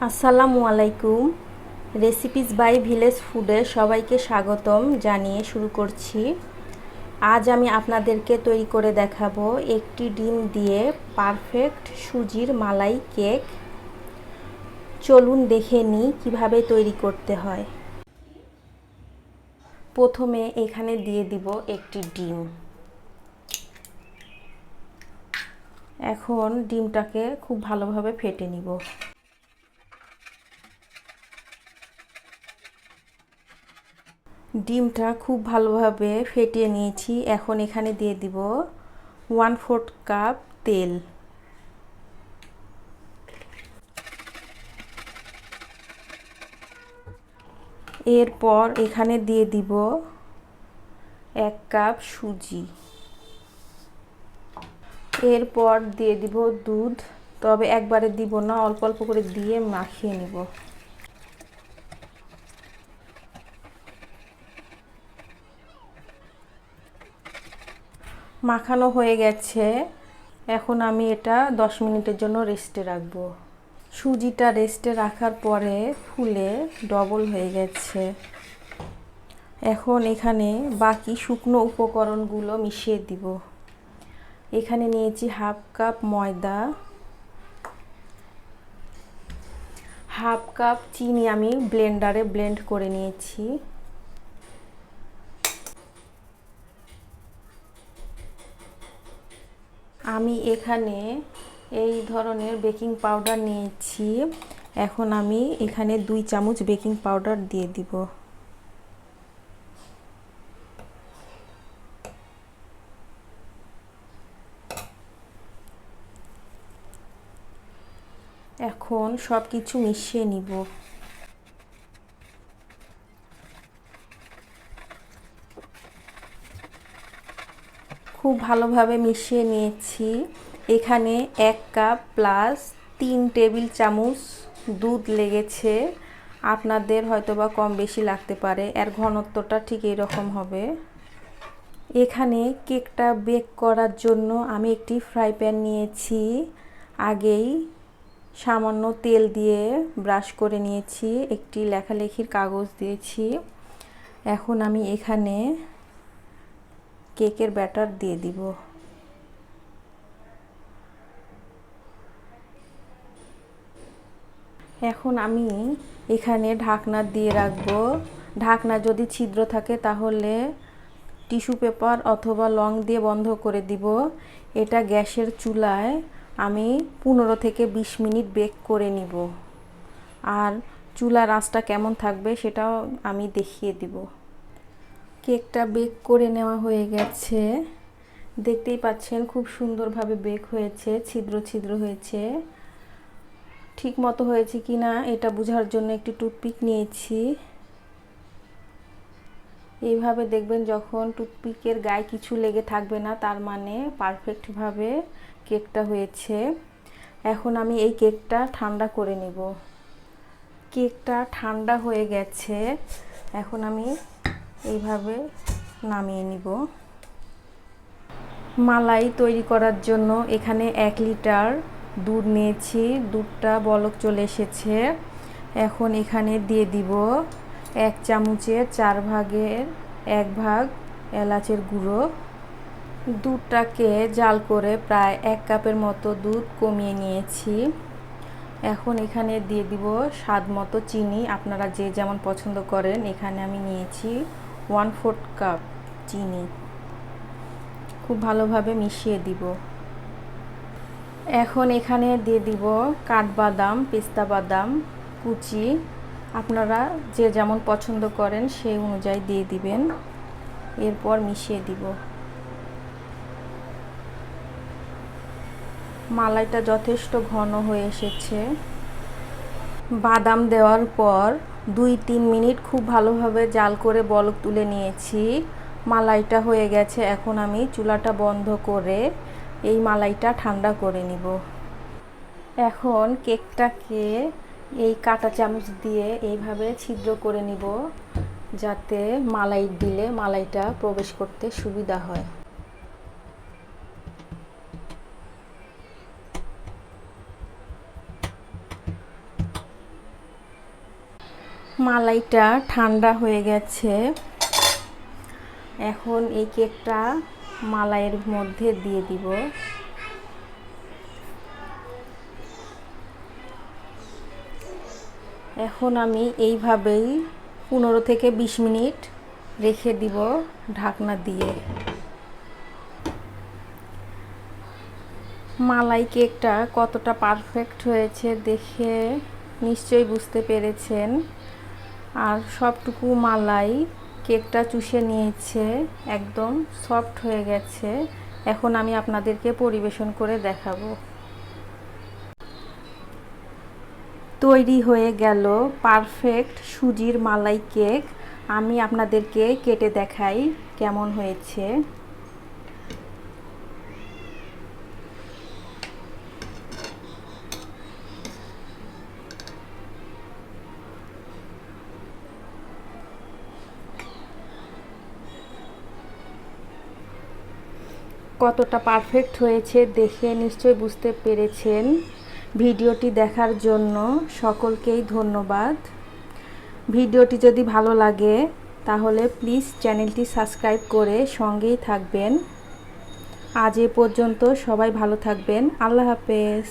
আসসালামু আলাইকুম। Recipes by village ফুডে সবাইকে স্বাগতম জানিয়ে শুরু করছি। আজ আমি আপনাদেরকে তৈরি করে দেখাবো একটি ডিম দিয়ে পারফেক্ট সুজির মালাই কেক। চলুন দেখে নিই কীভাবে তৈরি করতে হয়। প্রথমে এখানে দিয়ে দিব একটি ডিম। এখন ডিমটাকে খুব ভালোভাবে ফেটে নিব। ডিমটা খুব ভালোভাবে ফেটিয়ে নিয়েছি। এখন এখানে দিয়ে দিব 1/4 কাপ তেল। এরপর এখানে দিয়ে দিব 1 কাপ সুজি। এরপর দিয়ে দিব দুধ, তবে একবারে দিব না, অল্প অল্প করে দিয়ে মাখিয়ে নিব। মাখানো হয়ে গেছে। এখন আমি এটা 10 মিনিটের জন্য রেস্টে রাখবো। সুজিটা রেস্টে রাখার পরে ফুলে ডবল হয়ে গেছে। এখন এখানে বাকি শুকনো উপকরণগুলো মিশিয়ে দিব। এখানে নিয়েছি 1/2 কাপ ময়দা, 1/2 কাপ চিনি আমি ব্লেন্ডারে ব্লেন্ড করে নিয়েছি। আমি এখানে এই ধরনের বেকিং পাউডার নিয়েছি। এখন আমি এখানে 2 চামচ বেকিং পাউডার দিয়ে দিব। এখন সব কিছু মিশিয়ে নিব। খুব ভালোভাবে মিশিয়ে নিয়েছি। এখানে 1 কাপ প্লাস 3 টেবিল চামচ দুধ লেগেছে। আপনাদের হয়তোবা কম বেশি লাগতে পারে, এর ঘনত্বটা ঠিক এরকম হবে। এখানে কেকটা বেক করার জন্য আমি একটি ফ্রাই প্যান নিয়েছি। আগেই সামান্য তেল দিয়ে ব্রাশ করে নিয়েছি, একটি লেখালেখির কাগজ দিয়েছি। এখন আমি এখানে কেকের ব্যাটার দিয়ে দিব। এখন আমি এখানে ঢাকনা দিয়ে রাখবো। ঢাকনা যদি ছিদ্র থাকে তাহলে টিস্যু পেপার অথবা লং দিয়ে বন্ধ করে দিব। এটা গ্যাসের চুলায় আমি 15 থেকে 20 মিনিট বেক করে নিব। আর চুলার আঁচটা কেমন থাকবে সেটাও আমি দেখিয়ে দিব। কেকটা বেক করে নেওয়া হয়ে গেছে। দেখতেই পাচ্ছেন খুব সুন্দরভাবে বেক হয়েছে, ছিদ্র ছিদ্র হয়েছে। ঠিক মতো হয়েছে কিনা এটা বোঝার জন্য একটি টুথপিক নিয়েছি। এইভাবে দেখবেন, যখন টুথপিকের গায়ে কিছু লেগে থাকবে না, তার মানে পারফেক্টভাবে কেকটা হয়েছে। এখন আমি এই কেকটা ঠান্ডা করে নেব। কেকটা ঠান্ডা হয়ে গেছে। এখন আমি এইভাবে নামিয়ে নিব। মালাই তৈরি করার জন্য এখানে 1 লিটার দুধ নিয়েছি। দুধটা বলক চলে এসেছে। এখন এখানে দিয়ে দিব 1 চামচের 4 ভাগের 1 ভাগ এলাচের গুঁড়ো। দুধটাকে জাল করে প্রায় 1 কাপের মতো দুধ কমিয়ে নিয়েছি। এখন এখানে দিয়ে দিব স্বাদ মতো চিনি, আপনারা যে যেমন পছন্দ করেন। এখানে আমি নিয়েছি 1/4 কাপ চিনি। খুব ভালোভাবে মিশিয়ে দিব। এখন এখানে দিয়ে দিব কাঠবাদাম, পেস্তা বাদাম কুচি, আপনারা যে যেমন পছন্দ করেন সেই অনুযায়ী দিয়ে দিবেন। এরপর মিশিয়ে দিব। মালাইটা যথেষ্ট ঘন হয়ে এসেছে। বাদাম দেওয়ার পর 2-3 মিনিট খুব ভালোভাবে জাল করে বলক তুলে নিয়েছি। মালাইটা হয়ে গেছে। এখন আমি চুলাটা বন্ধ করে এই মালাইটা ঠান্ডা করে নিব। এখন কেকটাকে এই কাঁটা চামচ দিয়ে এইভাবে ছিদ্র করে নিব, যাতে মালাই দিলে মালাইটা প্রবেশ করতে সুবিধা হয়। মালাইটা ঠান্ডা হয়ে গেছে। এখন এই কেকটা মালাইয়ের মধ্যে দিয়ে দিব। এখন আমি এইভাবেই 15 থেকে 20 মিনিট রেখে দিব ঢাকনা দিয়ে। মালাই কেকটা কতটা পারফেক্ট হয়েছে দেখে নিশ্চয়ই বুঝতে পেরেছেন। আর সবটুকু মালাই কেকটা চুষে নিয়েছে, একদম সফট হয়ে গেছে। এখন আমি আপনাদেরকে পরিবেশন করে দেখাবো। তৈরি হয়ে গেল পারফেক্ট সুজির মালাই কেক। আমি আপনাদেরকে কেটে দেখাই কেমন হয়েছে। কতটা পারফেক্ট হয়েছে দেখে নিশ্চয়ই বুঝতে পেরেছেন। ভিডিওটি দেখার জন্য সকলকেই ধন্যবাদ। ভিডিওটি যদি ভালো লাগে তাহলে প্লিজ চ্যানেলটি সাবস্ক্রাইব করে সঙ্গেই থাকবেন। আজ এ পর্যন্ত, সবাই ভালো থাকবেন। আল্লাহ হাফেজ।